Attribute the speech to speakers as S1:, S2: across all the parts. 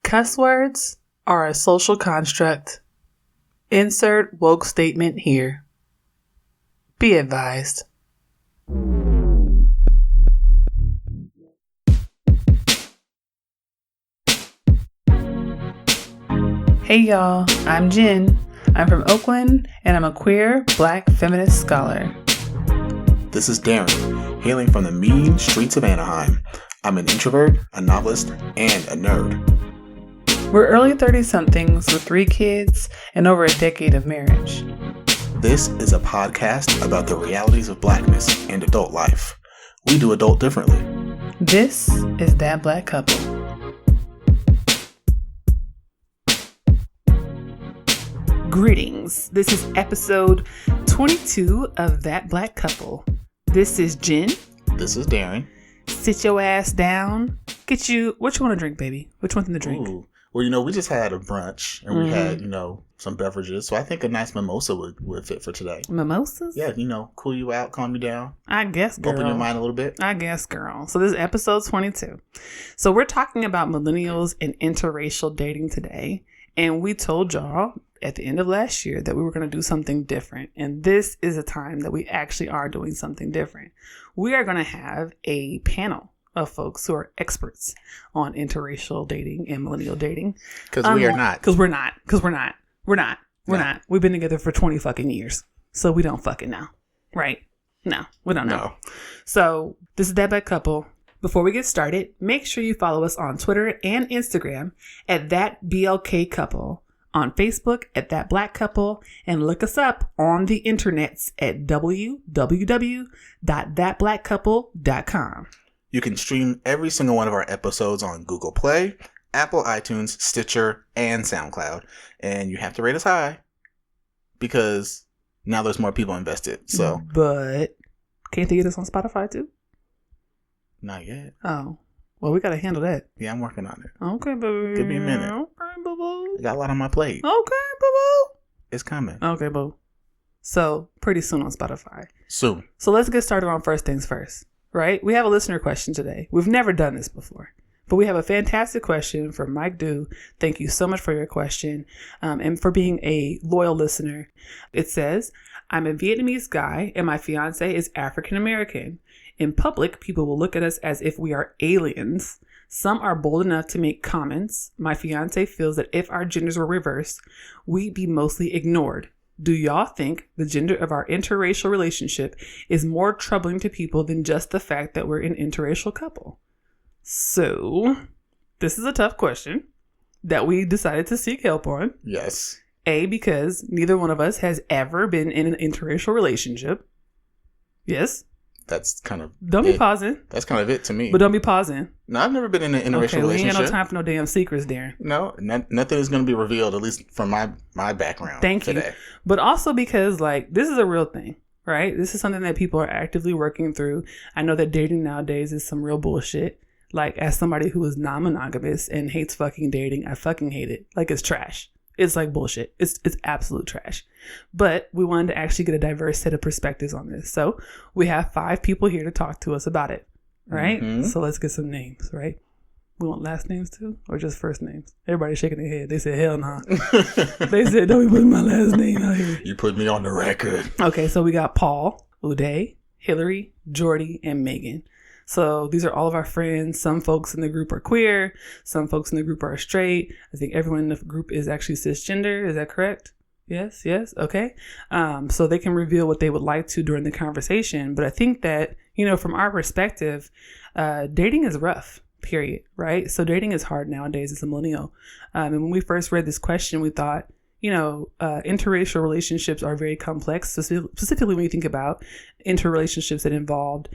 S1: Cuss words are a social construct. Insert woke statement here. Be advised. Hey y'all, I'm Jenn. I'm from Oakland and I'm a queer black feminist scholar.
S2: This is Daren, hailing from the mean streets of Anaheim. I'm an introvert, a novelist, and a nerd.
S1: We're early 30-somethings with 3 kids and over a decade of marriage.
S2: This is a podcast about the realities of Blackness and adult life. We do adult differently.
S1: This is That Black Couple. Greetings. This is episode 22 of That Black Couple. This is Jenn.
S2: This is Daren.
S1: Sit your ass down. What you want to drink, baby? What you want them to drink?
S2: Ooh. Well, we just had a brunch and we had, some beverages. So I think a nice mimosa would fit for today.
S1: Mimosas?
S2: Yeah, cool you out, calm you down.
S1: I guess, girl.
S2: Open your mind a little bit.
S1: I guess, girl. So this is episode 22. So we're talking about millennials and interracial dating today. And we told y'all at the end of last year that we were going to do something different. And this is a time that we actually are doing something different. We are going to have a panel of folks who are experts on interracial dating and millennial dating.
S2: Because we are not.
S1: Because we're not. We're not. We've been together for 20 fucking years. So we don't fucking know. Right? No, we don't know. No. So this is That Black Couple. Before we get started, make sure you follow us on Twitter and Instagram at That BLK Couple, on Facebook at That Black Couple, and look us up on the internets at www.thatblackcouple.com.
S2: You can stream every single one of our episodes on Google Play, Apple iTunes, Stitcher, and SoundCloud. And you have to rate us high because now there's more people invested. So,
S1: but can't they get us on Spotify too?
S2: Not yet.
S1: Oh, well, we got to handle that.
S2: Yeah, I'm working on it.
S1: Okay, boo.
S2: Give me a minute.
S1: Okay, boo.
S2: I got a lot on my plate.
S1: Okay, boo.
S2: It's coming.
S1: Okay, boo. So pretty soon on Spotify.
S2: Soon. So
S1: let's get started on first things first. Right? We have a listener question today. We've never done this before, but we have a fantastic question from Mike Du. Thank you so much for your question and for being a loyal listener. It says, I'm a Vietnamese guy and my fiance is African American. In public, people will look at us as if we are aliens. Some are bold enough to make comments. My fiance feels that if our genders were reversed, we'd be mostly ignored. Do y'all think the gender of our interracial relationship is more troubling to people than just the fact that we're an interracial couple? So, this is a tough question that we decided to seek help on.
S2: Yes.
S1: A, because neither one of us has ever been in an interracial relationship. Yes.
S2: That's kind of
S1: Don't be pausing.
S2: That's kind of it to me.
S1: But don't be pausing.
S2: No, I've never been in an interracial relationship.
S1: We ain't got no time for no damn secrets, Darren.
S2: No, nothing is going to be revealed, at least from my background.
S1: Thank you. But also because, this is a real thing, right? This is something that people are actively working through. I know that dating nowadays is some real bullshit. As somebody who is non-monogamous and hates fucking dating, I fucking hate it. It's trash. It's bullshit. It's absolute trash. But we wanted to actually get a diverse set of perspectives on this. So we have 5 people here to talk to us about it. Right? Mm-hmm. So let's get some names, right? We want last names too? Or just first names? Everybody's shaking their head. They said, hell no. They said, don't be putting my last name out here.
S2: You put me on the record.
S1: Okay, so we got Paul, Uday, Hillary, Jordy, and Megan. So these are all of our friends. Some folks in the group are queer. Some folks in the group are straight. I think everyone in the group is actually cisgender. Is that correct? Yes. Okay. So they can reveal what they would like to during the conversation. But I think that, from our perspective, dating is rough, period. Right? So dating is hard nowadays as a millennial. And when we first read this question, we thought, interracial relationships are very complex, specifically when you think about interrelationships that involve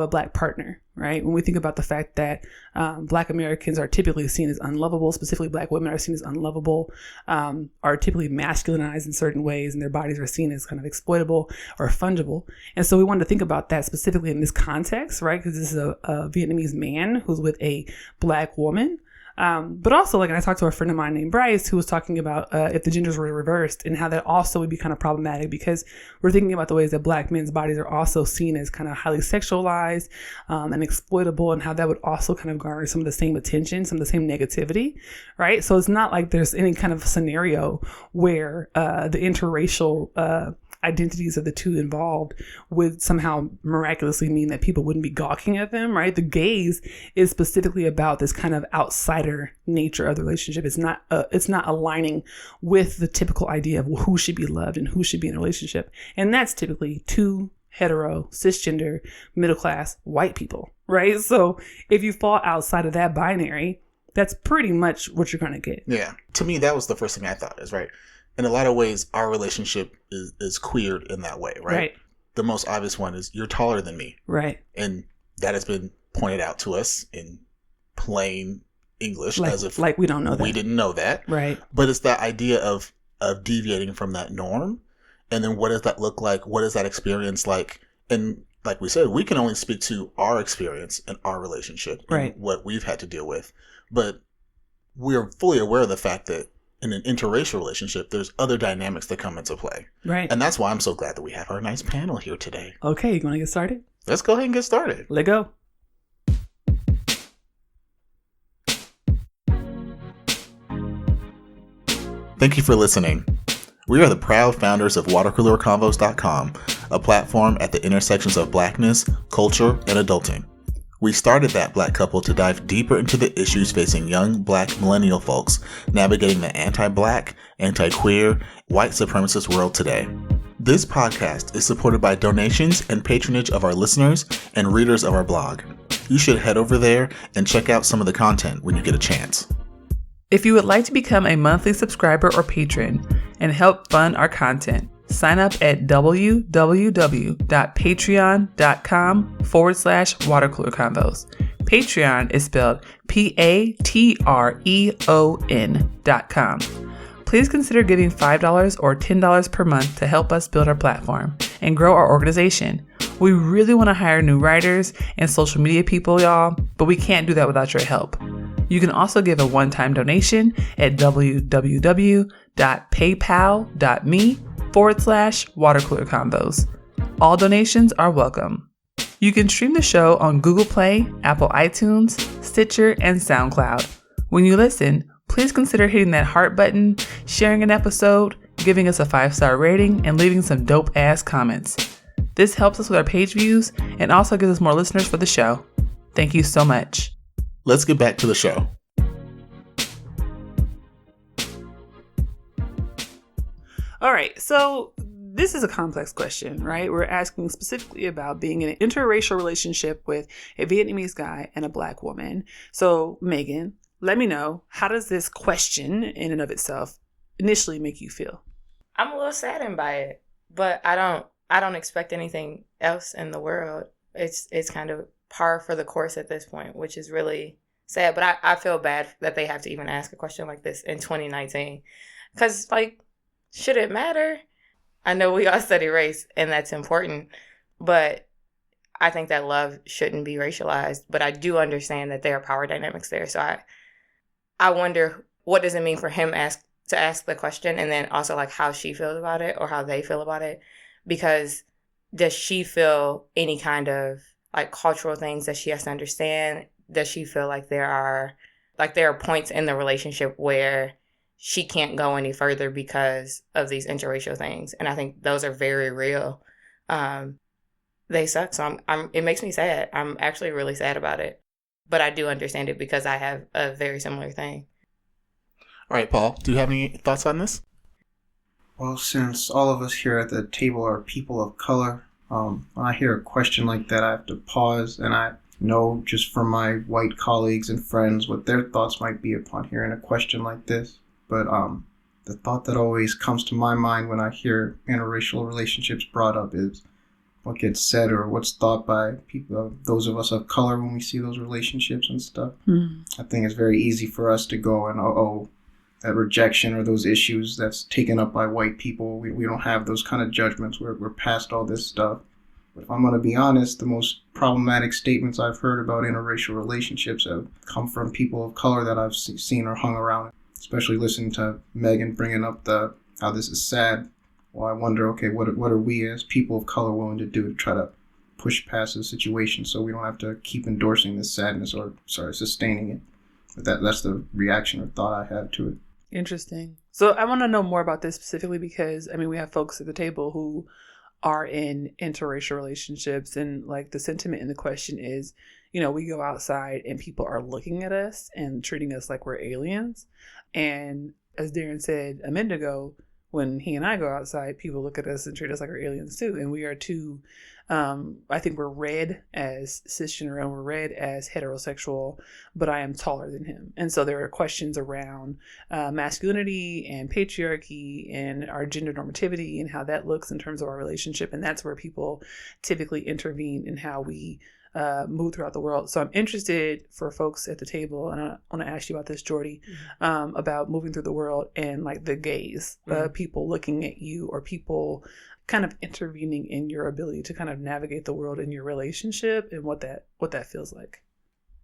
S1: a Black partner, right? When we think about the fact that Black Americans are typically seen as unlovable, specifically Black women are seen as unlovable, are typically masculinized in certain ways, and their bodies are seen as kind of exploitable or fungible. And so we wanted to think about that specifically in this context, right? Because this is a Vietnamese man who's with a Black woman. But also, like, I talked to a friend of mine named Bryce who was talking about if the genders were reversed and how that also would be kind of problematic, because we're thinking about the ways that Black men's bodies are also seen as kind of highly sexualized and exploitable, and how that would also kind of garner some of the same attention, some of the same negativity, right? So it's not like there's any kind of scenario where the interracial identities of the two involved would somehow miraculously mean that people wouldn't be gawking at them, right? The gaze is specifically about this kind of outsider nature of the relationship. It's not aligning with the typical idea of who should be loved and who should be in a relationship. And that's typically two hetero, cisgender, middle class, white people, right? So if you fall outside of that binary, that's pretty much what you're going to get.
S2: Yeah. To me, that was the first thing I thought is, right, in a lot of ways, our relationship is queered in that way, right? The most obvious one is you're taller than me.
S1: Right.
S2: And that has been pointed out to us in plain English,
S1: like,
S2: as if
S1: like we don't know that.
S2: We didn't know that.
S1: Right.
S2: But it's that idea of deviating from that norm. And then what does that look like? What is that experience like? And like we said, we can only speak to our experience and our relationship,
S1: right,
S2: and what we've had to deal with. But we're fully aware of the fact that in an interracial relationship, there's other dynamics that come into play.
S1: Right.
S2: And that's why I'm so glad that we have our nice panel here today.
S1: Okay, you want to get started?
S2: Let's go ahead and get started.
S1: Let go.
S2: Thank you for listening. We are the proud founders of watercoolerconvos.com, a platform at the intersections of Blackness, culture, and adulting. We started that Black couple to dive deeper into the issues facing young Black millennial folks navigating the anti-Black, anti-queer, white supremacist world today. This podcast is supported by donations and patronage of our listeners and readers of our blog. You should head over there and check out some of the content when you get a chance.
S3: If you would like to become a monthly subscriber or patron and help fund our content, sign up at www.patreon.com/watercoolerconvos. Patreon is spelled Patreon.com. Please consider giving $5 or $10 per month to help us build our platform and grow our organization. We really want to hire new writers and social media people, y'all, but we can't do that without your help. You can also give a one-time donation at www.paypal.me/watercoolerconvos. All donations are welcome. You can stream the show on Google Play, Apple iTunes, Stitcher, and SoundCloud. When you listen, please consider hitting that heart button, sharing an episode, giving us a 5-star rating, and leaving some dope-ass comments. This helps us with our page views and also gives us more listeners for the show. Thank you so much.
S2: Let's get back to the show.
S1: All right, so this is a complex question, right? We're asking specifically about being in an interracial relationship with a Vietnamese guy and a Black woman. So, Megan, let me know, how does this question in and of itself initially make you feel?
S4: I'm a little saddened by it, but I don't expect anything else in the world. It's kind of par for the course at this point, which is really sad. But I feel bad that they have to even ask a question like this in 2019. Because, like, should it matter? I know we all study race, and that's important. But I think that love shouldn't be racialized. But I do understand that there are power dynamics there. So I wonder, what does it mean for him to ask the question, and then also, like, how she feels about it or how they feel about it? Because does she feel any kind of, like, cultural things that she has to understand? Does she feel like there are points in the relationship where she can't go any further because of these interracial things? And I think those are very real. They suck. So it makes me sad. I'm actually really sad about it. But I do understand it because I have a very similar thing.
S2: All right, Paul, do you have any thoughts on this?
S5: Well, since all of us here at the table are people of color, when I hear a question like that, I have to pause, and I know just from my white colleagues and friends what their thoughts might be upon hearing a question like this. But the thought that always comes to my mind when I hear interracial relationships brought up is what gets said or what's thought by people, those of us of color, when we see those relationships and stuff. I think it's very easy for us to go and, that rejection or those issues that's taken up by white people. We don't have those kind of judgments. We're past all this stuff. But if I'm going to be honest, the most problematic statements I've heard about interracial relationships have come from people of color that I've seen or hung around, especially listening to Megan bringing up how this is sad. Well, I wonder, okay, what are we as people of color willing to do to try to push past the situation so we don't have to keep endorsing this sadness or, sustaining it? But that's the reaction or thought I have to it.
S1: Interesting. So I want to know more about this specifically because, I mean, we have folks at the table who are in interracial relationships, and like the sentiment in the question is, you know, we go outside and people are looking at us and treating us like we're aliens. And as Daren said a minute ago, when he and I go outside, people look at us and treat us like we're aliens too. And we are too, I think we're read as cisgender and we're read as heterosexual, but I am taller than him. And so there are questions around masculinity and patriarchy and our gender normativity and how that looks in terms of our relationship. And that's where people typically intervene in how we move throughout the world. So I'm interested for folks at the table, and I want to ask you about this, Jordy, about moving through the world and like the gaze, people looking at you or people kind of intervening in your ability to kind of navigate the world in your relationship and what that feels like.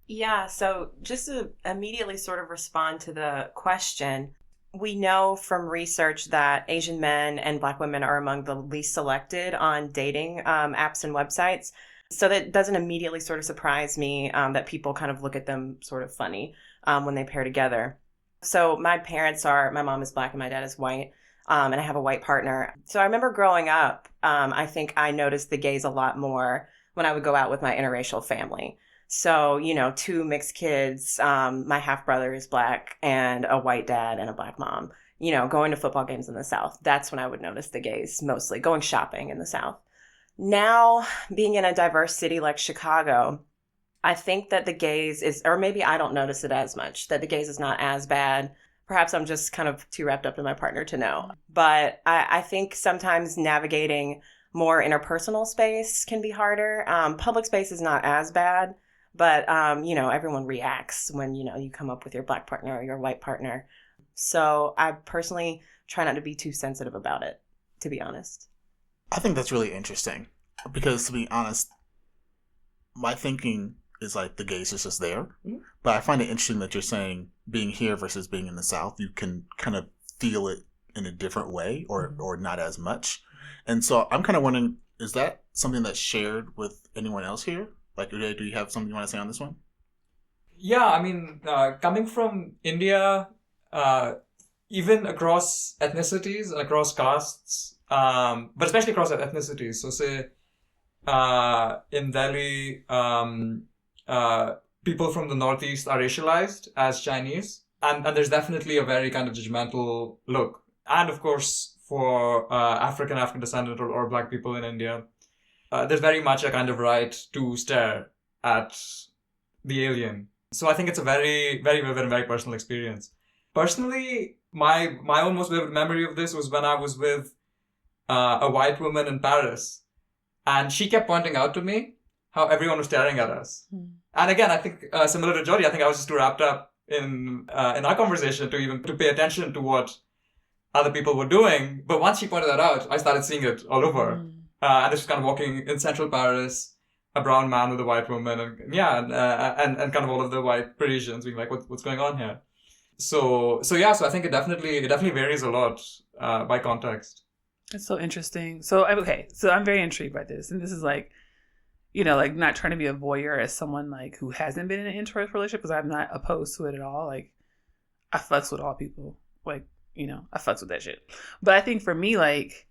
S6: Yeah, so just to immediately sort of respond to the question, we know from research that Asian men and Black women are among the least selected on dating apps and websites. So that doesn't immediately sort of surprise me that people kind of look at them sort of funny when they pair together. So my mom is Black and my dad is white, and I have a white partner. So I remember growing up, I think I noticed the gays a lot more when I would go out with my interracial family. So, you know, 2 mixed kids, my half brother is Black and a white dad and a Black mom, you know, going to football games in the South. That's when I would notice the gays mostly, going shopping in the South. Now, being in a diverse city like Chicago, I think that the gaze is, or maybe I don't notice it as much, that the gaze is not as bad. Perhaps I'm just kind of too wrapped up in my partner to know. But I think sometimes navigating more interpersonal space can be harder. Public space is not as bad, but, you know, everyone reacts when, you know, you come up with your Black partner or your white partner. So I personally try not to be too sensitive about it, to be honest.
S2: I think that's really interesting because, to be honest, my thinking is like the gaze is just there. Mm-hmm. But I find it interesting that you're saying being here versus being in the South, you can kind of feel it in a different way or not as much. And so I'm kind of wondering, is that something that's shared with anyone else here? Like, Uday, do you have something you want to say on this one?
S7: Yeah, I mean, coming from India, even across ethnicities, across castes, but especially across ethnicities. So say, in Delhi, people from the Northeast are racialized as Chinese. And there's definitely a very kind of judgmental look. And of course, for African descendant or Black people in India, there's very much a kind of right to stare at the alien. So I think it's a very, very vivid and very personal experience. Personally, my own most vivid memory of this was when I was with a white woman in Paris, and she kept pointing out to me how everyone was staring at us. And again, I think similar to Jody, I think I was just too wrapped up in our conversation to pay attention to what other people were doing. But once she pointed that out, I started seeing it all over. And this was kind of walking in central Paris, a brown man with a white woman, and kind of all of the white Parisians being like, what's going on here? So I think it definitely varies a lot by context.
S1: That's so interesting. So I'm very intrigued by this. And this is like, you know, like not trying to be a voyeur as someone like who hasn't been in an interracial relationship, because I'm not opposed to it at all. Like, I fucks with all people. Like, you know, I fucks with that shit. But I think for me, like,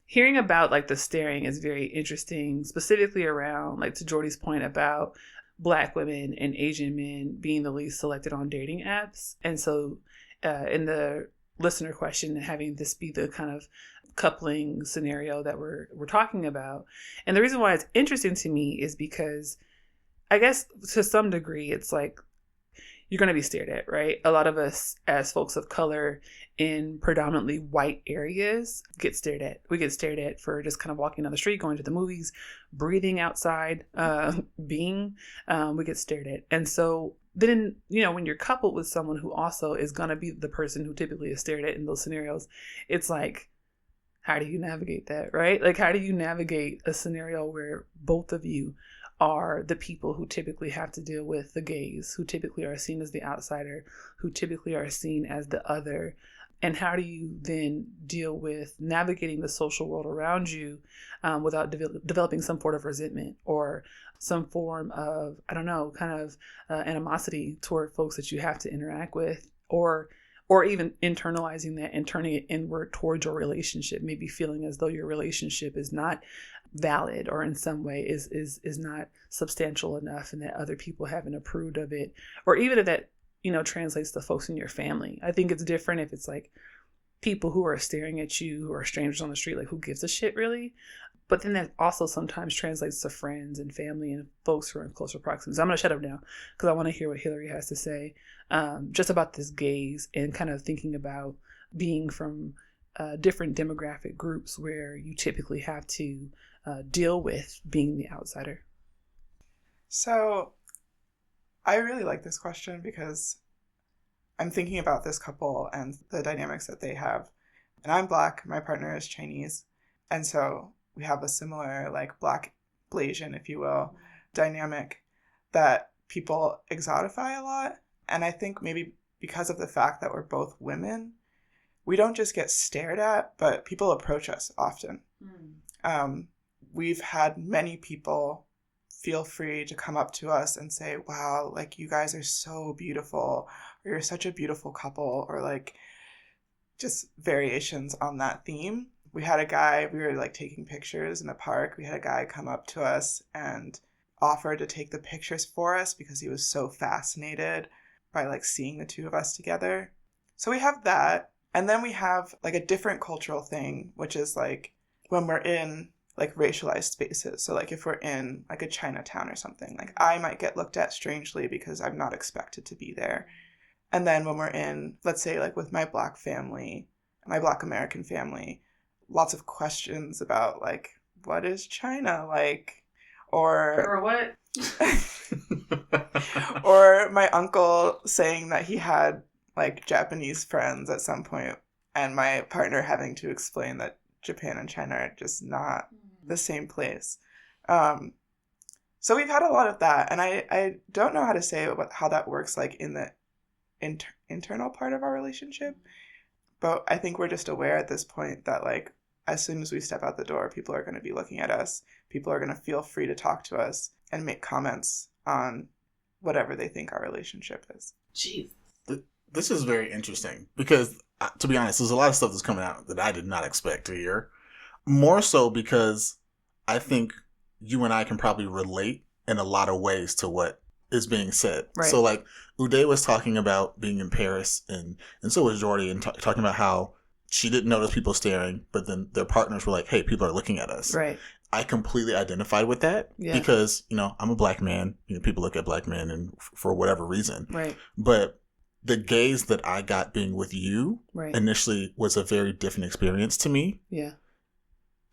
S1: hearing about like the staring is very interesting, specifically around like to Jordy's point about Black women and Asian men being the least selected on dating apps. And so in the listener question, having this be the kind of coupling scenario that we're talking about. And the reason why it's interesting to me is because I guess to some degree it's like you're going to be stared at, right? A lot of us as folks of color in predominantly white areas get stared at. We get stared at for just kind of walking down the street, going to the movies, breathing outside, we get stared at. And so then, you know, when you're coupled with someone who also is going to be the person who typically is stared at in those scenarios, it's like, How do you navigate that, right? Like, how do you navigate a scenario where both of you are the people who typically have to deal with the gaze, who typically are seen as the outsider, who typically are seen as the other? And how do you then deal with navigating the social world around you without developing some sort of resentment or some form of, I don't know, kind of animosity toward folks that you have to interact with, or even internalizing that and turning it inward towards your relationship, maybe feeling as though your relationship is not valid or in some way is not substantial enough, and that other people haven't approved of it, or even if that, you know, translates to folks in your family. I think it's different if it's like people who are staring at you, who are strangers on the street, like who gives a shit really? But then that also sometimes translates to friends and family and folks who are in closer proximity. So I'm going to shut up now because I want to hear what Hillary has to say just about this gaze and kind of thinking about being from different demographic groups where you typically have to deal with being the outsider.
S8: So I really like this question because I'm thinking about this couple and the dynamics that they have. And I'm Black, my partner is Chinese. And so we have a similar, like, Black Blasian, if you will, dynamic that people exotify a lot. And I think maybe because of the fact that we're both women, we don't just get stared at, but people approach us often. We've had many people feel free to come up to us and say, wow, like, you guys are so beautiful, or you're such a beautiful couple, or like just variations on that theme. We had a guy, we were like taking pictures in a park. We had a guy come up to us and offer to take the pictures for us because he was so fascinated by like seeing the two of us together. So we have that. And then we have like a different cultural thing, which is like when we're in like racialized spaces. So like if we're in like a Chinatown or something, like I might get looked at strangely because I'm not expected to be there. And then when we're in, let's say like with my Black family, my Black American family, lots of questions about like, what is China like? Or
S1: what?
S8: Or my uncle saying that he had like Japanese friends at some point, and my partner having to explain that Japan and China are just not the same place. So we've had a lot of that, and I don't know how to say how that works like in the internal part of our relationship, but I think we're just aware at this point that like as soon as we step out the door, people are going to be looking at us. People are going to feel free to talk to us and make comments on whatever they think our relationship is.
S2: Jeez. This is very interesting because, to be honest, there's a lot of stuff that's coming out that I did not expect to hear. More so because I think you and I can probably relate in a lot of ways to what is being said.
S1: Right.
S2: So, like, Uday was talking about being in Paris, and so was Jordy, and talking about how she didn't notice people staring, but then their partners were like, hey, people are looking at us.
S1: Right.
S2: I completely identified with that because, you know, I'm a Black man. You know, people look at Black men and for whatever reason.
S1: Right.
S2: But the gaze that I got being with you initially was a very different experience to me. Yeah.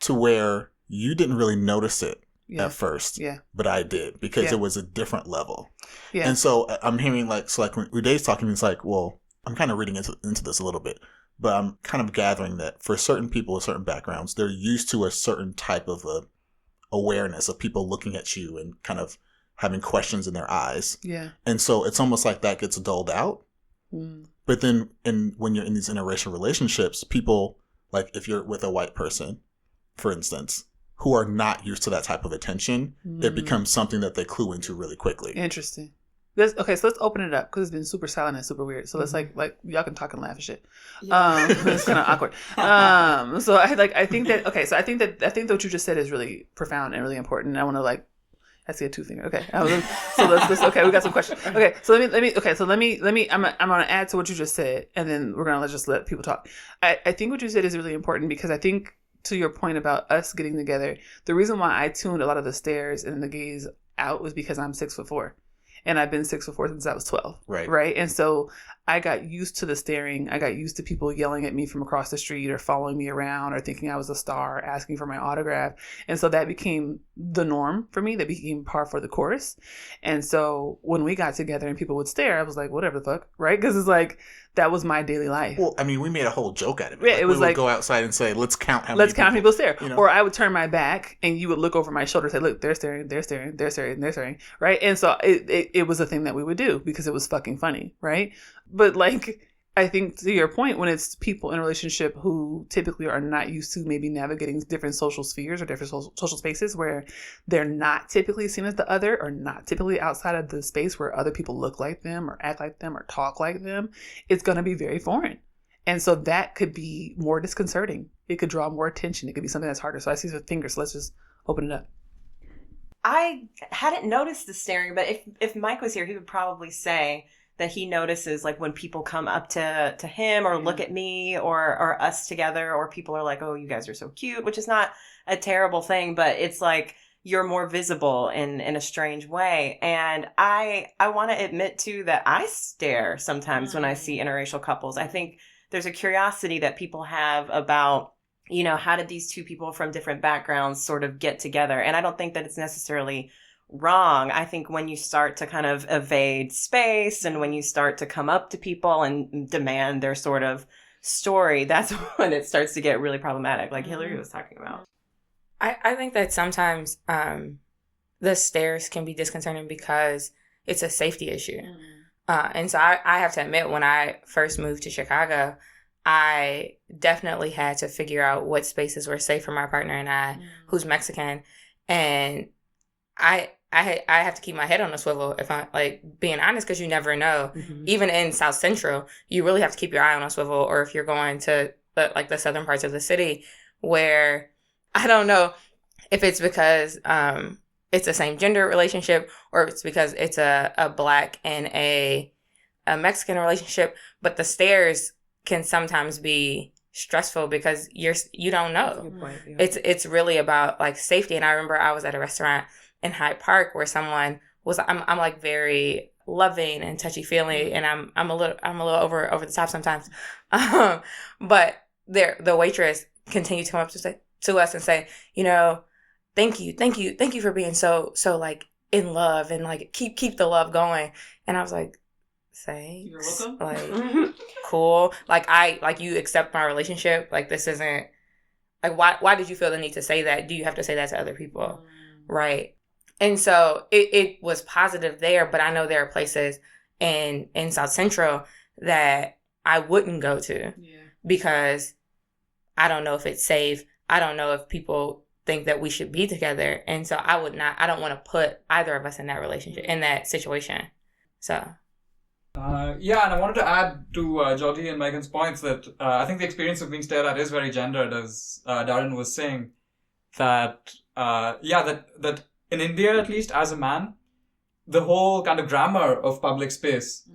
S2: To where you didn't really notice it at first. Yeah. But I did because it was a different level. Yeah. And so I'm hearing like when Uday's talking, it's like, well, I'm kind of reading into this a little bit. But I'm kind of gathering that for certain people with certain backgrounds, they're used to a certain type of awareness of people looking at you and kind of having questions in their eyes. Yeah. And so it's almost like that gets dulled out. But then when you're in these interracial relationships, people, like if you're with a white person, for instance, who are not used to that type of attention, it becomes something that they clue into really quickly.
S1: Interesting. Okay, so let's open it up because it's been super silent and super weird. So let's like y'all can talk and laugh and shit. Yeah. It's kind of awkward. So I think that what you just said is really profound and really important. And I want to I see a two finger. Okay, so let's okay. We got some questions. Okay, so let me. I'm gonna add to what you just said, and then we're gonna just let people talk. I think what you said is really important because I think to your point about us getting together, the reason why I tuned a lot of the stares and the gaze out was because I'm 6'4". And I've been 6'4" since I was 12. Right. And so I got used to the staring. I got used to people yelling at me from across the street or following me around or thinking I was a star, asking for my autograph. And so that became the norm for me. That became par for the course. And so when we got together and people would stare, I was like, whatever the fuck, right? Because it's like, that was my daily life.
S2: Well, I mean, we made a whole joke out of it.
S1: Yeah, it was
S2: we would
S1: like,
S2: go outside and say, let's count how
S1: let's count people stare.
S2: You know?
S1: Or I would turn my back and you would look over my shoulder and say, look, they're staring, they're staring, they're staring, they're staring, right? And so it was a thing that we would do because it was fucking funny, right? But like, I think to your point, when it's people in a relationship who typically are not used to maybe navigating different social spheres or different social spaces where they're not typically seen as the other or not typically outside of the space where other people look like them or act like them or talk like them, it's going to be very foreign. And so that could be more disconcerting. It could draw more attention. It could be something that's harder. So I see the fingers. So let's just open it up.
S6: I hadn't noticed the staring, but if Mike was here, he would probably say that he notices like when people come up to him or look at me or us together, or people are like, oh, you guys are so cute, which is not a terrible thing, but it's like you're more visible in a strange way. And I want to admit too that I stare sometimes when I see interracial couples. I think there's a curiosity that people have about, you know, how did these two people from different backgrounds sort of get together? And I don't think that it's necessarily wrong. I think when you start to kind of evade space and when you start to come up to people and demand their sort of story, that's when it starts to get really problematic, like Hillary was talking about.
S4: I think that sometimes the stares can be disconcerting because it's a safety issue. And so I have to admit, when I first moved to Chicago, I definitely had to figure out what spaces were safe for my partner and I, who's Mexican. And I have to keep my head on a swivel if I'm like being honest, because you never know. Even in South Central, you really have to keep your eye on a swivel. Or if you're going to like the southern parts of the city, where I don't know if it's because it's a same gender relationship or it's because it's a Black and a Mexican relationship, but the stares can sometimes be stressful because you don't know.
S6: That's a good point. Yeah.
S4: It's really about like safety. And I remember I was at a restaurant in Hyde Park where someone was, I'm like very loving and touchy feely, and I'm a little over the top sometimes, but the waitress continued to come up to us and say, you know, thank you for being so like in love and like keep the love going. And I was like, thanks.
S1: You're welcome.
S4: Like, cool. Like you accept my relationship. Like, this isn't like, why did you feel the need to say that? Do you have to say that to other people? Right. And so it was positive there, but I know there are places in South Central that I wouldn't go to because I don't know if it's safe. I don't know if people think that we should be together. And so I don't want to put either of us in that relationship, in that situation. So.
S7: Yeah, and I wanted to add to Jody and Megan's points that I think the experience of being stared at is very gendered, as Daren was saying. That in India, at least, as a man, the whole kind of grammar of public space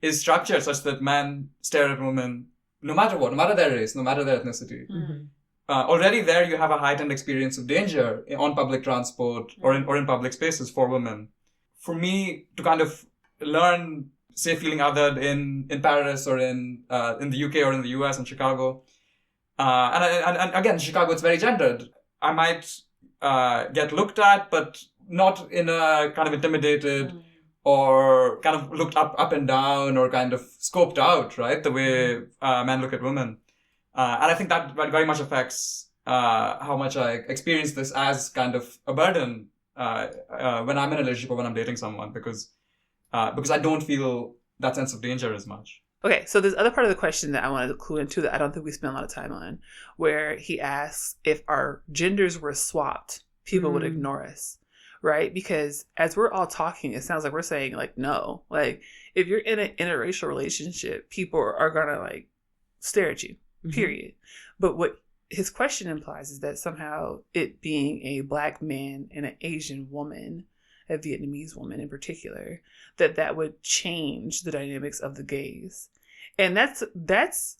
S7: is structured such that men stare at women no matter what, no matter their race, no matter their ethnicity. Already there you have a heightened experience of danger on public transport or in public spaces for women. For me to kind of learn, say, feeling othered in Paris or in the UK or in the US and Chicago, and again, Chicago, it's very gendered. I might get looked at, but not in a kind of intimidated or kind of looked up and down or kind of scoped out, right? The way men look at women. And I think that very much affects how much I experience this as kind of a burden when I'm in a relationship or when I'm dating someone, because I don't feel that sense of danger as much.
S1: Okay, so there's other part of the question that I wanted to clue into that I don't think we spent a lot of time on, where he asks if our genders were swapped, people would ignore us, right? Because as we're all talking, it sounds like we're saying like, no, like if you're in an interracial relationship, people are gonna like stare at you, period. But what his question implies is that somehow it being a Black man and an Asian woman, a Vietnamese woman in particular, that would change the dynamics of the gaze. And that's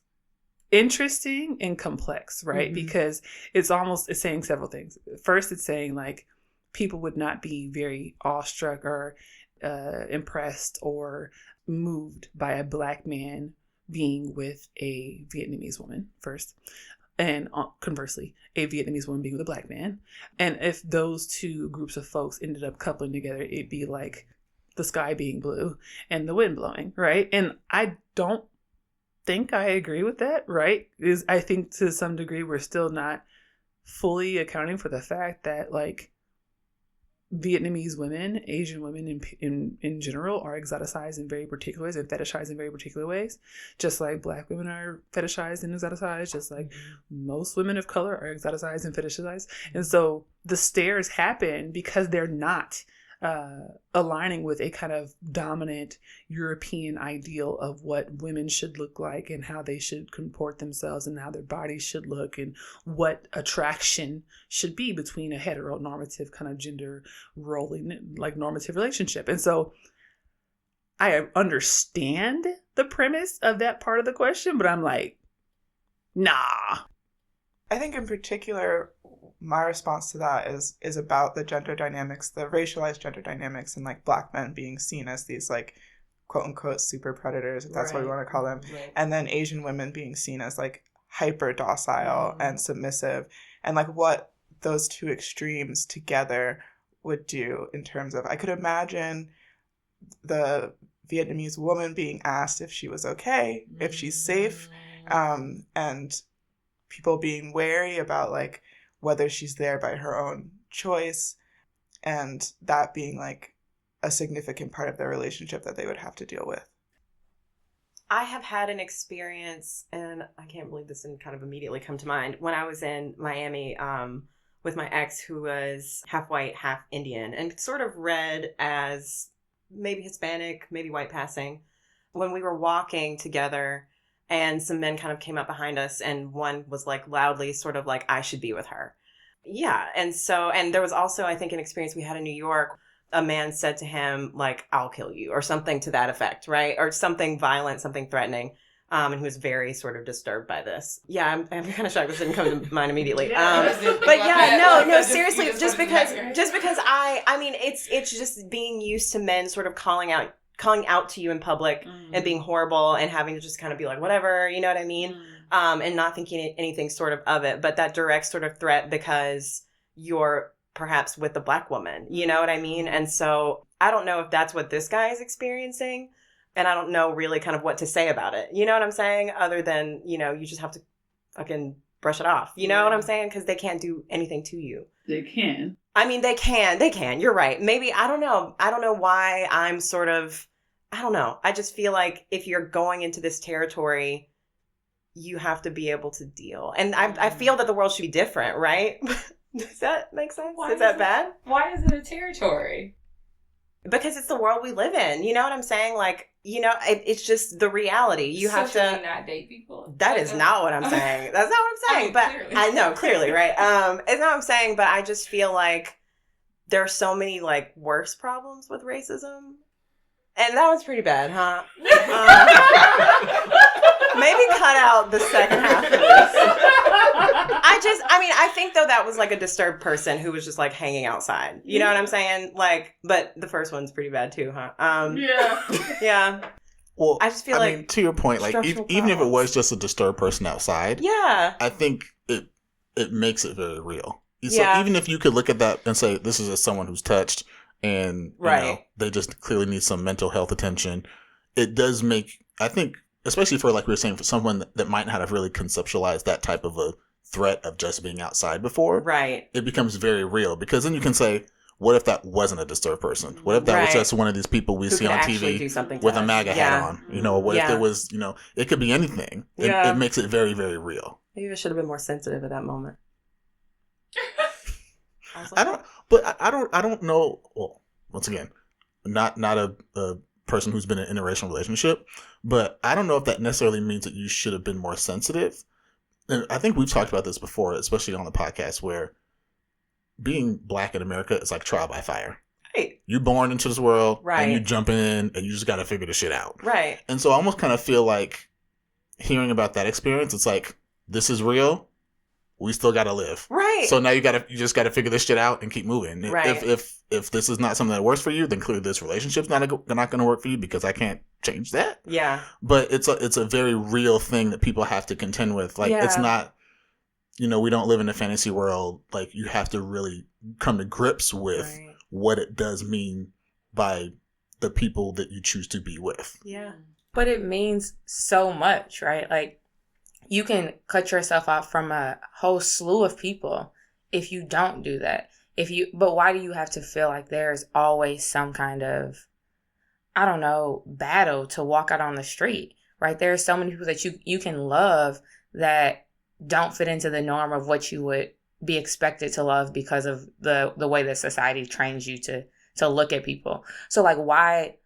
S1: interesting and complex, right? Because it's saying several things. First, it's saying like people would not be very awestruck or impressed or moved by a Black man being with a Vietnamese woman first, and conversely, a Vietnamese woman being with a Black man. And if those two groups of folks ended up coupling together, it'd be like the sky being blue and the wind blowing, right? And I don't think I agree with that, right? I think to some degree we're still not fully accounting for the fact that like Vietnamese women, Asian women in general are exoticized in very particular ways and fetishized in very particular ways, just like Black women are fetishized and exoticized, just like most women of color are exoticized and fetishized. And so the stares happen because they're not aligning with a kind of dominant European ideal of what women should look like and how they should comport themselves and how their bodies should look and what attraction should be between a heteronormative kind of gender rolling, like normative relationship. And so I understand the premise of that part of the question, but I'm like, nah.
S8: I think in particular, my response to that is about the gender dynamics, the racialized gender dynamics, and like Black men being seen as these like quote unquote super predators, if that's what we want to call them, and then Asian women being seen as like hyper docile and submissive, and like what those two extremes together would do in terms of, I could imagine the Vietnamese woman being asked if she was okay, if she's safe, and people being wary about like whether she's there by her own choice, and that being like a significant part of their relationship that they would have to deal with.
S6: I have had an experience, and I can't believe this didn't kind of immediately come to mind, when I was in Miami with my ex, who was half white, half Indian, and sort of read as maybe Hispanic, maybe white passing. When we were walking together, and some men kind of came up behind us, and one was like loudly sort of like, I should be with her. Yeah. And so, and there was also, I think, an experience we had in New York. A man said to him, like, I'll kill you, or something to that effect, right? Or something violent, something threatening. And he was very sort of disturbed by this. Yeah, I'm kind of shocked this didn't come to mind immediately. But yeah, no, seriously, just because I mean, it's just being used to men sort of calling out to you in public and being horrible and having to just kind of be like, whatever, you know what I mean? And not thinking anything sort of it, but that direct sort of threat because you're perhaps with a Black woman, you know what I mean? And so I don't know if that's what this guy is experiencing, and I don't know really kind of what to say about it. You know what I'm saying? Other than, you know, you just have to fucking brush it off. You know what I'm saying? Because they can't do anything to you.
S1: They can.
S6: I mean, they can. You're right. Maybe, I don't know why I'm sort of, I don't know. I just feel like if you're going into this territory, you have to be able to deal. And I feel that the world should be different, right? Does that make sense? Is that bad?
S4: Why is it a territory?
S6: Because it's the world we live in. You know what I'm saying? Like, you know, it's just the reality. You have to
S4: not date people.
S6: That is not what I'm saying. That's not what I'm saying. But clearly. I know, clearly, right? It's not what I'm saying, but I just feel like there are so many like worse problems with racism. And that was pretty bad, huh? Maybe cut out the second half of this. I think though that was like a disturbed person who was just like hanging outside. You know what I'm saying? Like, but the first one's pretty bad too, huh? Yeah.
S2: Well,
S6: I just feel
S2: I mean, to your point, like even if it was just a disturbed person outside,
S6: yeah,
S2: I think it makes it very real. So even if you could look at that and say this is just someone who's touched and you know, they just clearly need some mental health attention, it does make, I think, especially for like we were saying, for someone that might not have really conceptualized that type of a threat of just being outside before,
S6: right?
S2: It becomes very real, because then you can say, what if that wasn't a disturbed person? What if that was just one of these people we see on TV with a MAGA hat on? You know, what if there was, you know, it could be anything. It makes it very, very real.
S6: Maybe I should have been more sensitive at that moment.
S2: I don't know. Well, once again, not a person who's been in an interracial relationship, but I don't know if that necessarily means that you should have been more sensitive. And I think we've talked about this before, especially on the podcast, where being Black in America is like trial by fire.
S6: Right.
S2: You're born into this world,
S6: right,
S2: and you jump in, and you just got to figure the shit out.
S6: Right.
S2: And so I almost kind of feel like hearing about that experience, it's like, this is real. we still gotta live.
S6: Right.
S2: So now you just gotta figure this shit out and keep moving.
S6: Right.
S2: If this is not something that works for you, then clearly this relationship's not gonna work for you because I can't change that.
S6: Yeah.
S2: But it's a very real thing that people have to contend with. Like, it's not, we don't live in a fantasy world. Like, you have to really come to grips with what it does mean by the people that you choose to be with.
S6: Yeah.
S4: But it means so much, right? Like, you can cut yourself off from a whole slew of people if you don't do that. But why do you have to feel like there's always some kind of, I don't know, battle to walk out on the street, right? There are so many people that you can love that don't fit into the norm of what you would be expected to love because of the way that society trains you to look at people. So like, why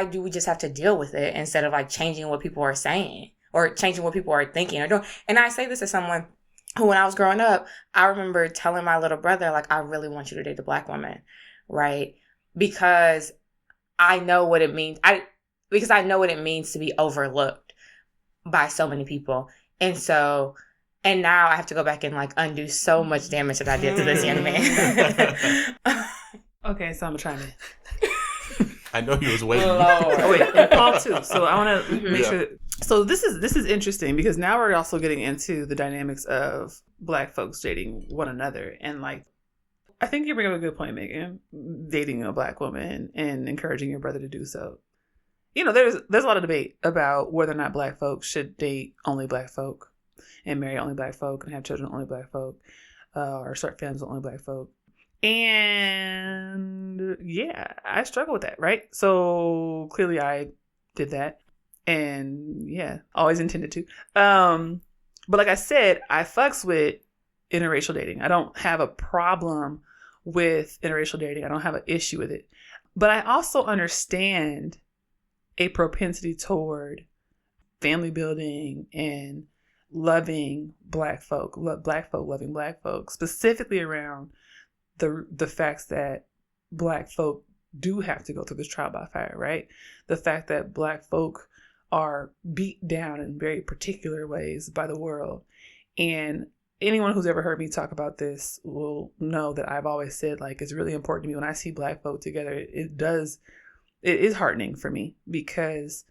S4: do we just have to deal with it instead of like changing what people are saying or changing what people are thinking or doing? And I say this as someone who, when I was growing up, I remember telling my little brother, like, I really want you to date a Black woman, right? Because I know what it means. Because I know what it means to be overlooked by so many people. And now I have to go back and like undo so much damage that I did to this young man.
S1: Okay, so I'm gonna try to.
S2: I know he was waiting.
S1: Oh wait, and Paul too. So I want to make sure. So this is interesting because now we're also getting into the dynamics of Black folks dating one another, and like, I think you bring up a good point, Megan. Dating a Black woman and encouraging your brother to do so. There's a lot of debate about whether or not Black folks should date only Black folk and marry only Black folk and have children with only Black folk, or start families with only Black folk. And yeah, I struggle with that, right? So clearly I did that, and yeah, always intended to. But like I said, I fucks with interracial dating. I don't have a problem with interracial dating. I don't have an issue with it. But I also understand a propensity toward family building and loving Black folk, Black folk loving Black folk, specifically around the facts that Black folk do have to go through this trial by fire, right? The fact that Black folk are beat down in very particular ways by the world. And anyone who's ever heard me talk about this will know that I've always said, like, it's really important to me when I see Black folk together. It is heartening for me because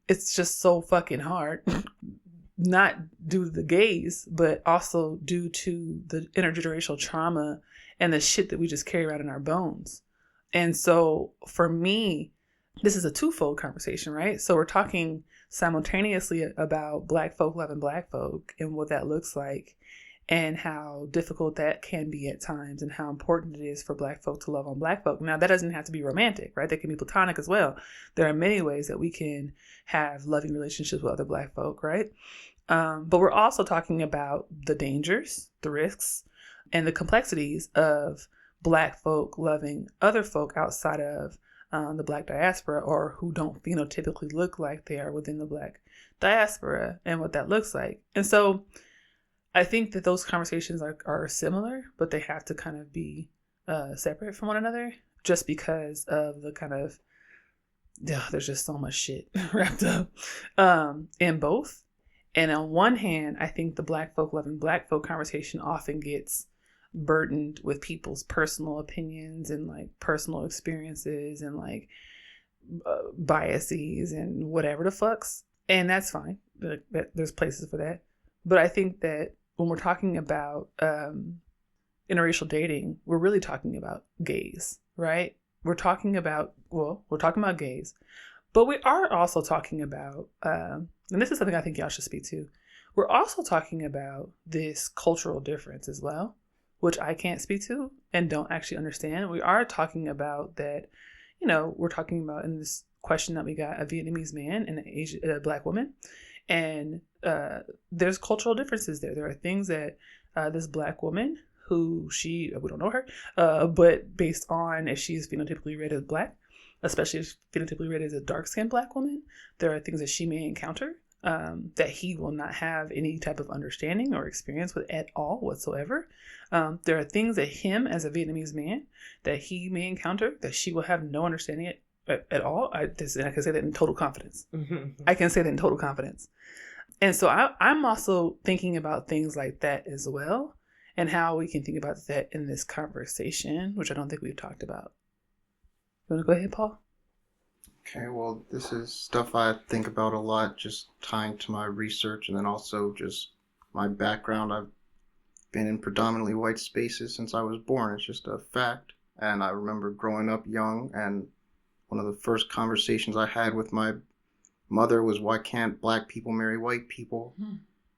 S1: it's just so fucking hard. Not due to the gays, but also due to the intergenerational trauma and the shit that we just carry around in our bones. And so for me, this is a twofold conversation, right? So we're talking simultaneously about Black folk loving Black folk and what that looks like and how difficult that can be at times and how important it is for Black folk to love on Black folk. Now, that doesn't have to be romantic, right? That can be platonic as well. There are many ways that we can have loving relationships with other Black folk, right? But we're also talking about the dangers, the risks, and the complexities of Black folk loving other folk outside of the Black diaspora, or who don't phenotypically look like they are within the Black diaspora, and what that looks like. And so I think that those conversations are similar, but they have to kind of be separate from one another, just because of the kind of, there's just so much shit wrapped up in both. And on one hand, I think the Black folk loving Black folk conversation often gets burdened with people's personal opinions and like personal experiences and like biases and whatever the fucks. And that's fine. There's places for that. But I think that when we're talking about interracial dating, we're really talking about gays, right? We're talking about gays, but we are also talking about, and this is something I think y'all should speak to, we're also talking about this cultural difference as well, which I can't speak to and don't actually understand. We are talking about that, we're talking about in this question that we got a Vietnamese man and a Black woman. And there's cultural differences there. There are things that this Black woman, who we don't know her, but based on if she's phenotypically read as Black, especially if phenotypically read as a dark-skinned Black woman, there are things that she may encounter that he will not have any type of understanding or experience with at all whatsoever. There are things that him as a Vietnamese man that he may encounter that she will have no understanding at all. I can say that in total confidence. I can say that in total confidence. And so I'm also thinking about things like that as well, and how we can think about that in this conversation, which I don't think we've talked about. You want to go ahead, Paul?
S5: Okay, well, this is stuff I think about a lot, just tying to my research, and then also just my background. I've been in predominantly white spaces since I was born. It's just a fact. And I remember growing up young, and one of the first conversations I had with my mother was, why can't black people marry white people?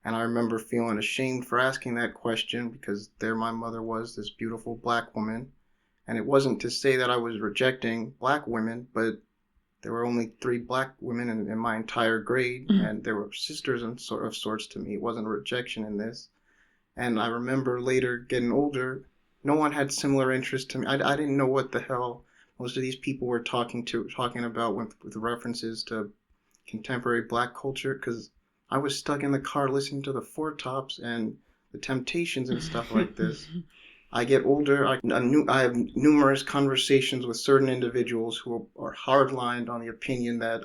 S5: And I remember feeling ashamed for asking that question, because there my mother was, this beautiful black woman. And it wasn't to say that I was rejecting black women, but there were only 3 black women in my entire grade, and they were sisters and of sorts to me. It wasn't a rejection in this. And I remember later getting older, no one had similar interests to me. I didn't know what the hell most of these people were talking about with references to contemporary black culture, because I was stuck in the car listening to the Four Tops and the Temptations and stuff like this. I get older, I have numerous conversations with certain individuals who are hardlined on the opinion that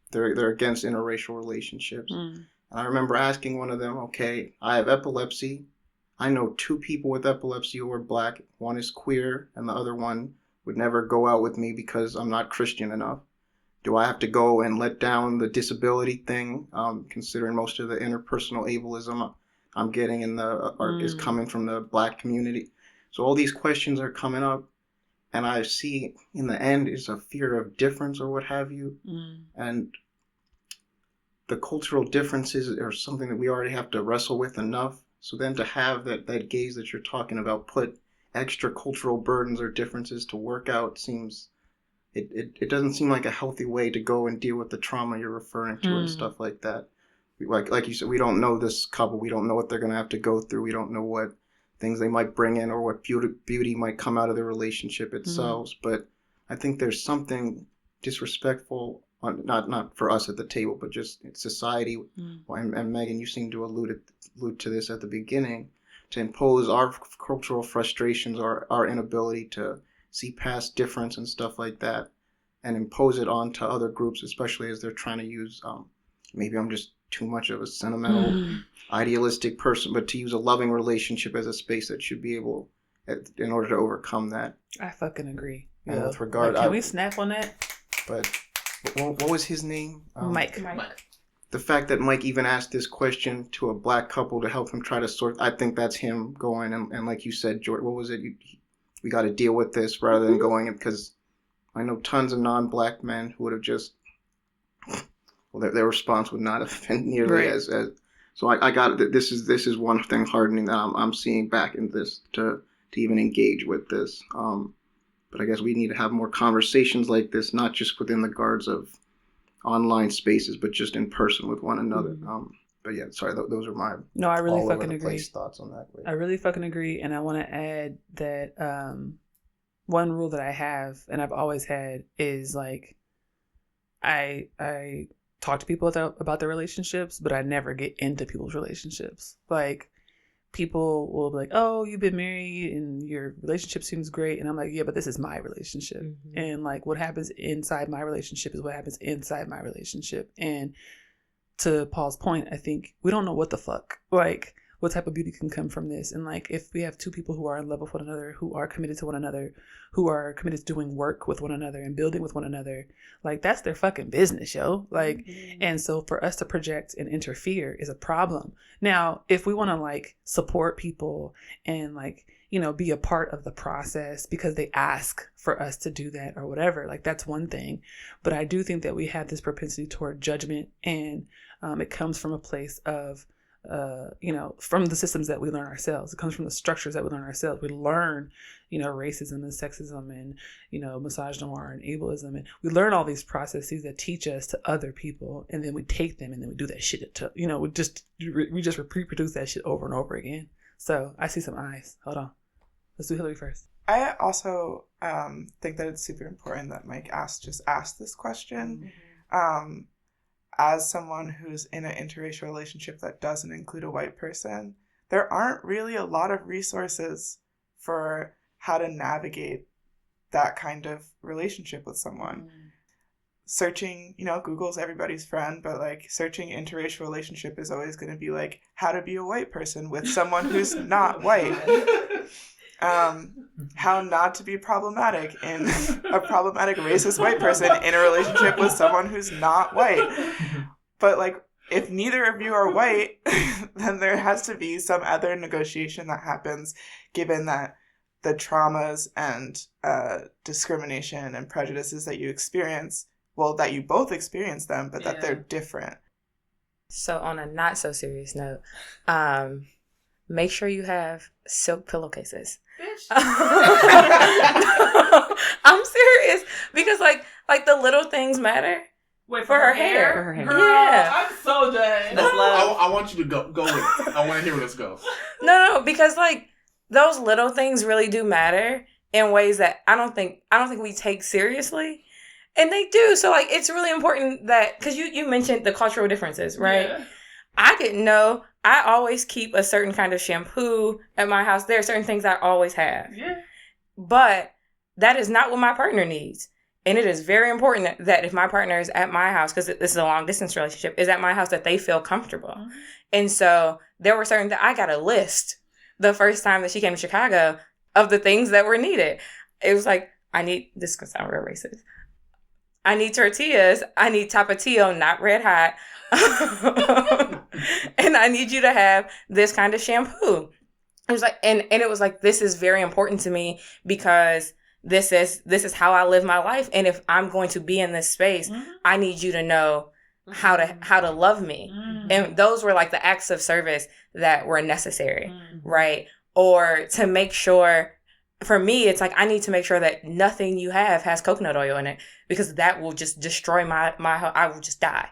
S5: they're against interracial relationships. And I remember asking one of them, okay, I have epilepsy. I know 2 people with epilepsy who are black. One is queer, and the other one would never go out with me because I'm not Christian enough. Do I have to go and let down the disability thing, considering most of the interpersonal ableism I'm getting is coming from the black community? So all these questions are coming up, and I see in the end is a fear of difference or what have you. And the cultural differences are something that we already have to wrestle with enough. So then to have that gaze that you're talking about put extra cultural burdens or differences to work out seems, it doesn't seem like a healthy way to go and deal with the trauma you're referring to and stuff like that. Like you said, we don't know this couple. We don't know what they're going to have to go through. We don't know what things they might bring in or what beauty might come out of the relationship itself. But I think there's something disrespectful, not for us at the table, but just in society. And Megan, you seem to allude to this at the beginning, to impose our cultural frustrations or our inability to see past difference and stuff like that, and impose it onto other groups, especially as they're trying to use, maybe I'm just too much of a sentimental, idealistic person, but to use a loving relationship as a space that should be able, in order to overcome that.
S1: I fucking agree.
S5: And with regard,
S1: can we snap on that?
S5: But what was his name?
S1: Mike.
S5: The fact that Mike even asked this question to a black couple to help him try to sort, I think that's him going, and like you said, George, what was it? We got to deal with this rather than going, because I know tons of non-black men who would have just, well, their response would not have been nearly as. So I got this is one thing hardening that I'm seeing back in this to even engage with this. But I guess we need to have more conversations like this, not just within the guards of online spaces, but just in person with one another. But yeah, sorry, those are my
S1: I really
S5: all
S1: fucking
S5: over the
S1: agree.
S5: place thoughts on that.
S1: I really fucking agree, and I want to add that one rule that I have and I've always had is like I talk to people about their relationships, but I never get into people's relationships. Like, people will be like, oh, you've been married and your relationship seems great. And I'm like, yeah, but this is my relationship. And like, what happens inside my relationship is what happens inside my relationship. And to Paul's point, I think we don't know what the fuck, like, what type of beauty can come from this. And like, if we have 2 people who are in love with one another, who are committed to one another, who are committed to doing work with one another and building with one another, like, that's their fucking business, yo. Like, and so for us to project and interfere is a problem. Now, if we want to like support people and like, you know, be a part of the process because they ask for us to do that or whatever, like, that's one thing. But I do think that we have this propensity toward judgment, and it comes from a place of you know, from the systems that we learn ourselves. It comes from the structures that we learn ourselves. We learn, you know, racism and sexism and, you know, misogynoir and ableism. And we learn all these processes that teach us to other people. And then we take them and then we do that shit to, you know, we just reproduce that shit over and over again. So I see some eyes. Hold on. Let's do Hillary first.
S8: I also think that it's super important that Mike asked this question. As someone who's in an interracial relationship that doesn't include a white person, there aren't really a lot of resources for how to navigate that kind of relationship with someone. searching, Google's everybody's friend, but like searching interracial relationship is always going to be like how to be a white person with someone who's not white. How not to be problematic in a problematic racist white person in a relationship with someone who's not white. But like, if neither of you are white, then there has to be some other negotiation that happens, given that the traumas and discrimination and prejudices that you experience, well, that you both experience them, but that they're different.
S4: So on a not so serious note, make sure you have silk pillowcases. I'm serious, because like the little things matter.
S1: Wait,
S4: for her hair.
S6: For her hair.
S1: Girl,
S4: Yeah.
S1: I'm so dead.
S6: That's love.
S2: I want you to go with it. I want to hear where this goes.
S4: No, because like those little things really do matter in ways that I don't think we take seriously, and they do. So like it's really important that, because you mentioned the cultural differences, right?
S1: Yeah.
S4: I didn't know. I always keep a certain kind of shampoo at my house. There are certain things I always have.
S1: Yeah.
S4: But that is not what my partner needs. And it is very important that if my partner is at my house, because this is a long distance relationship, is at my house, that they feel comfortable. Mm-hmm. And so there were certain that I got a list the first time that she came to Chicago of the things that were needed. It was like, this could sound real racist. I need tortillas. I need tapatio, not red hot. And I need you to have this kind of shampoo. It was like, and it was like, this is very important to me, because this is how I live my life. And if I'm going to be in this space, I need you to know how to love me. And those were like the acts of service that were necessary, right? Or to make sure, for me, it's like, I need to make sure that nothing you have has coconut oil in it, because that will just destroy my I will just die.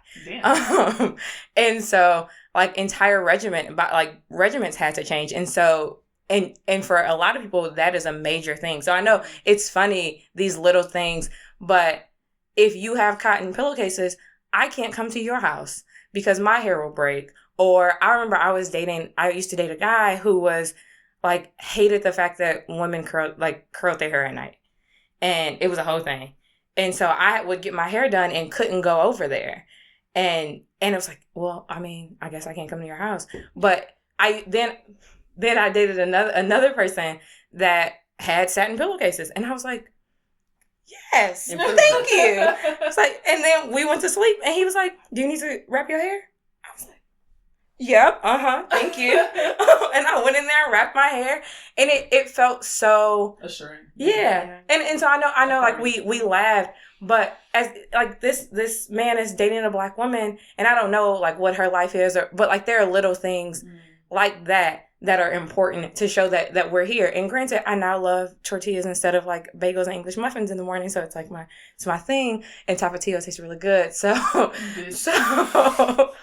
S4: And so like entire regiments had to change. And so, and for a lot of people, that is a major thing. So I know it's funny, these little things, but if you have cotton pillowcases, I can't come to your house because my hair will break. Or I remember I used to date a guy who was like, hated the fact that women curled their hair at night. And it was a whole thing. And so I would get my hair done and couldn't go over there. And it was like, well, I mean, I guess I can't come to your house. But then I dated another person that had satin pillowcases. And I was like, yes, thank you. It's like, and then we went to sleep and he was like, do you need to wrap your hair? I was like, yep, thank you. And I went in there and wrapped my hair, and it felt so
S1: assuring.
S4: Yeah. And so I know like we laughed, but as like this man is dating a Black woman, and I don't know like what her life is, but like there are little things like that are important to show that we're here. And granted, I now love tortillas instead of like bagels and English muffins in the morning, so it's like my thing. And tapatio tastes really good. So oh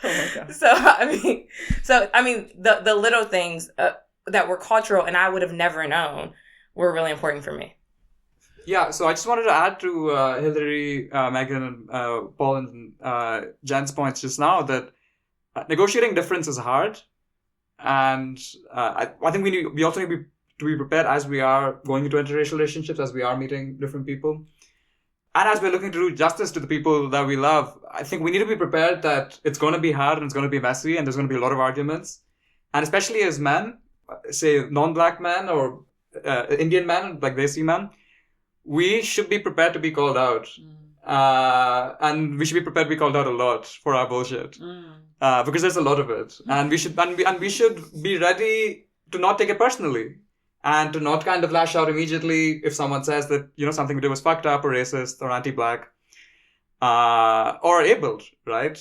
S4: my God. So I mean the little things that were cultural and I would have never known were really important for me.
S7: Yeah, so I just wanted to add to Hillary, Megan, and Paul and Jen's points just now that negotiating difference is hard. And I think we also need to be prepared as we are going into interracial relationships, as we are meeting different people. And as we're looking to do justice to the people that we love, I think we need to be prepared that it's going to be hard and it's going to be messy and there's going to be a lot of arguments. And especially as men, say non-Black men or Indian men, like Desi men, we should be prepared to be called out. And we should be prepared to be called out a lot for our bullshit. Because there's a lot of it. And we should be ready to not take it personally. And to not kind of lash out immediately if someone says that, something we did was fucked up or racist or anti-Black. Or abled, right?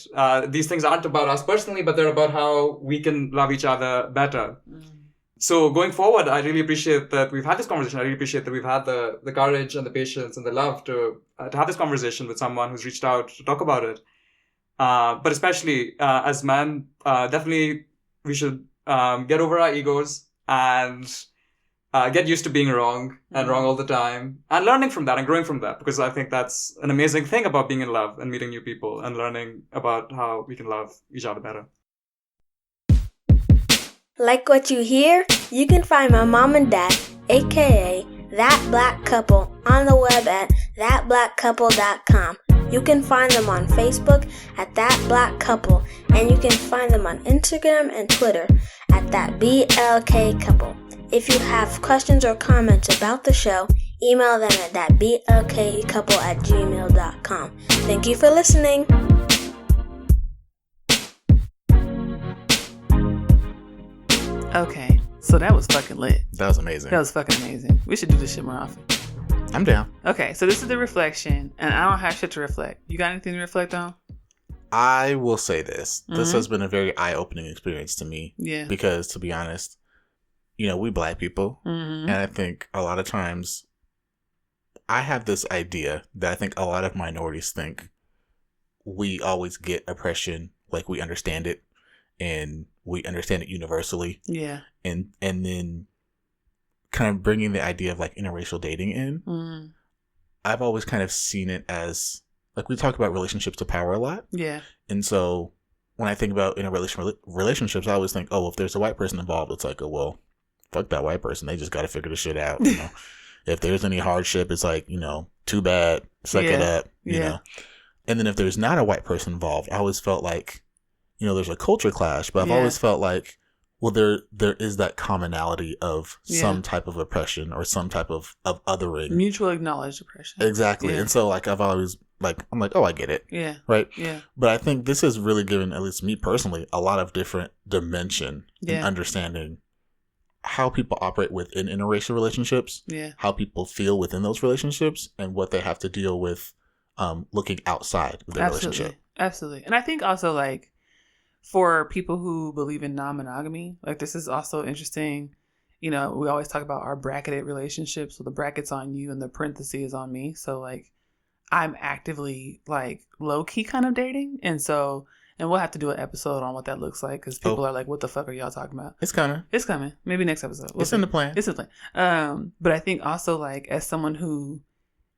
S7: These things aren't about us personally, but they're about how we can love each other better. So going forward, I really appreciate that we've had this conversation. I really appreciate that we've had the courage and the patience and the love to have this conversation with someone who's reached out to talk about it. But especially as men, definitely we should get over our egos and get used to being wrong and wrong all the time and learning from that and growing from that, because I think that's an amazing thing about being in love and meeting new people and learning about how we can love each other better.
S9: Like what you hear? You can find my mom and dad, aka That Black Couple, on the web at thatblackcouple.com. You can find them on Facebook at That Black Couple, and you can find them on Instagram and Twitter at That BLK Couple. If you have questions or comments about the show, email them at thatblkcouple@gmail.com. Thank you for listening.
S1: Okay, so that was fucking lit.
S2: That was amazing.
S1: That was fucking amazing. We should do this shit more often.
S2: I'm down.
S1: Okay, so this is the reflection, and I don't have shit to reflect. You got anything to reflect on?
S2: I will say this. This
S1: Mm-hmm.
S2: has been a very eye-opening experience to me.
S1: Yeah.
S2: Because, to be honest, we Black people,
S1: Mm-hmm.
S2: and I think a lot of times I have this idea that I think a lot of minorities think we always get oppression, like we understand it, and we understand it universally.
S1: Yeah.
S2: And then kind of bringing the idea of like interracial dating in,
S1: Mm-hmm.
S2: I've always kind of seen it as, like, we talk about relationships to power a lot.
S1: Yeah.
S2: And so when I think about interracial relationships, I always think, oh, if there's a white person involved, it's like, oh, well, fuck that white person. They just got to figure the shit out. If there's any hardship, it's like, too bad, suck it up, you know. And then if there's not a white person involved, I always felt like, there's a culture clash, but I've always felt like, well, there is that commonality of some type of oppression or some type of othering.
S1: Mutual acknowledged oppression.
S2: Exactly.
S1: Yeah.
S2: And so, like, I've always, I'm like, oh, I get it.
S1: Yeah.
S2: Right?
S1: Yeah.
S2: But I think this has really given, at least me personally, a lot of different dimension in
S1: Yeah.
S2: understanding how people operate within interracial relationships,
S1: Yeah.
S2: how people feel within those relationships, and what they have to deal with looking outside of their relationship.
S1: Absolutely. And I think also, like, for people who believe in non-monogamy, like, this is also interesting. We always talk about our bracketed relationships. So the bracket's on you and the parenthesis is on me. So, like, I'm actively, like, low-key kind of dating. And we'll have to do an episode on what that looks like, because people are like, what the fuck are y'all talking about?
S2: It's coming.
S1: It's coming. Maybe next episode.
S2: It's in the plan.
S1: It's in the plan. But I think also, like, as someone who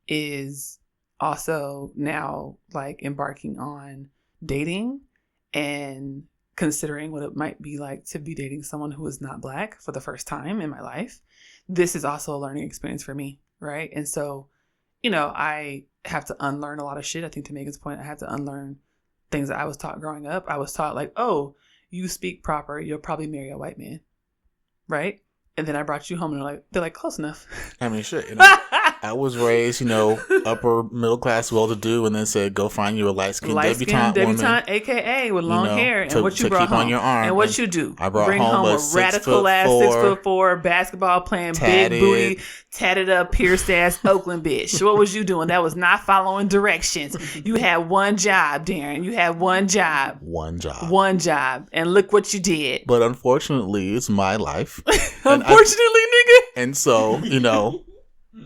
S1: is also now, like, embarking on dating and considering what it might be like to be dating someone who is not Black for the first time in my life, this is also a learning experience for me, right? And so, I have to unlearn a lot of shit. I think, to Megan's point, I have to unlearn things that I was taught growing up. I was taught, like, oh, you speak proper, you'll probably marry a white man, right? And then I brought you home, and they're like, close enough.
S2: I mean, shit. I was raised, upper middle class, well to do, and then said, go find you a light skinned debutante woman,
S1: aka with long hair, and what you
S2: to
S1: brought
S2: keep
S1: home
S2: on your arm.
S1: and what you do.
S2: I brought
S1: bring
S2: home
S1: a radical ass 6'4" basketball playing,
S2: tatted,
S1: big booty, tatted up, pierced ass Oakland bitch. What was you doing? That was not following directions. You had one job, Daren. You had one job. One job, and look what you did.
S2: But unfortunately, it's my life.
S1: Unfortunately, nigga.
S2: And so,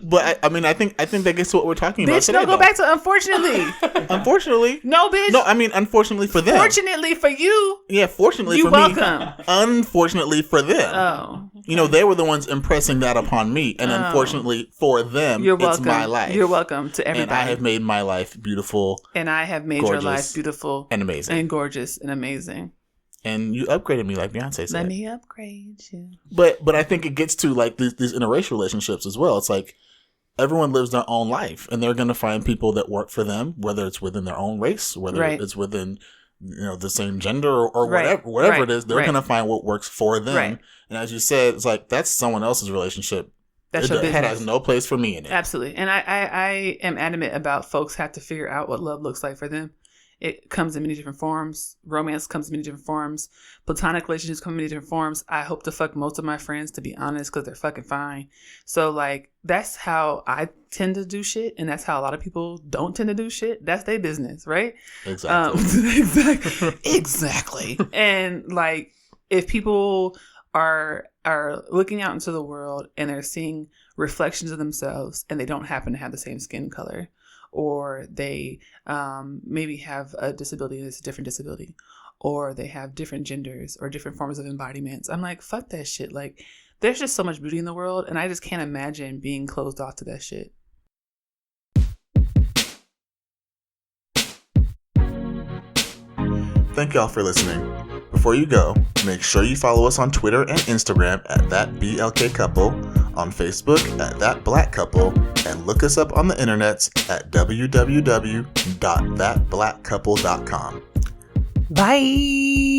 S2: but I mean, I think that gets to what we're talking about
S1: Bitch,
S2: today.
S1: don't go back to unfortunately.
S2: Unfortunately.
S1: No, bitch.
S2: No, I mean, unfortunately for them.
S1: Fortunately for you.
S2: Yeah, fortunately
S1: you
S2: for
S1: welcome.
S2: me. Unfortunately for them.
S1: Oh.
S2: They were the ones impressing that upon me. And unfortunately for them,
S1: You're welcome.
S2: It's my life.
S1: You're welcome to everybody.
S2: And I have made my life beautiful.
S1: And I have made your life beautiful.
S2: And amazing.
S1: And gorgeous and amazing.
S2: And you upgraded me, like Beyonce said.
S1: Let me upgrade you.
S2: But I think it gets to, like, these interracial relationships as well. It's like, everyone lives their own life, and they're going to find people that work for them, whether it's within their own race, whether it's within the same gender or whatever it is. They're going to find what works for them. Right. And as you said, it's like, that's someone else's relationship.
S1: That's your business.
S2: It has no place for me in it.
S1: Absolutely. And I am adamant about folks have to figure out what love looks like for them. It comes in many different forms. Romance comes in many different forms. Platonic relationships come in many different forms. I hope to fuck most of my friends, to be honest, because they're fucking fine. So, like, that's how I tend to do shit. And that's how a lot of people don't tend to do shit. That's their business, right?
S2: Exactly.
S1: Exactly. And, like, if people are looking out into the world and they're seeing reflections of themselves and they don't happen to have the same skin color, or they maybe have a disability and it's a different disability, or they have different genders or different forms of embodiments, I'm like, fuck that shit. Like, there's just so much beauty in the world, and I just can't imagine being closed off to that shit.
S2: Thank y'all for listening. Before you go, make sure you follow us on Twitter and Instagram at ThatBLKCouple, on Facebook at That Black Couple, and look us up on the internets at www.thatblackcouple.com.
S3: Bye.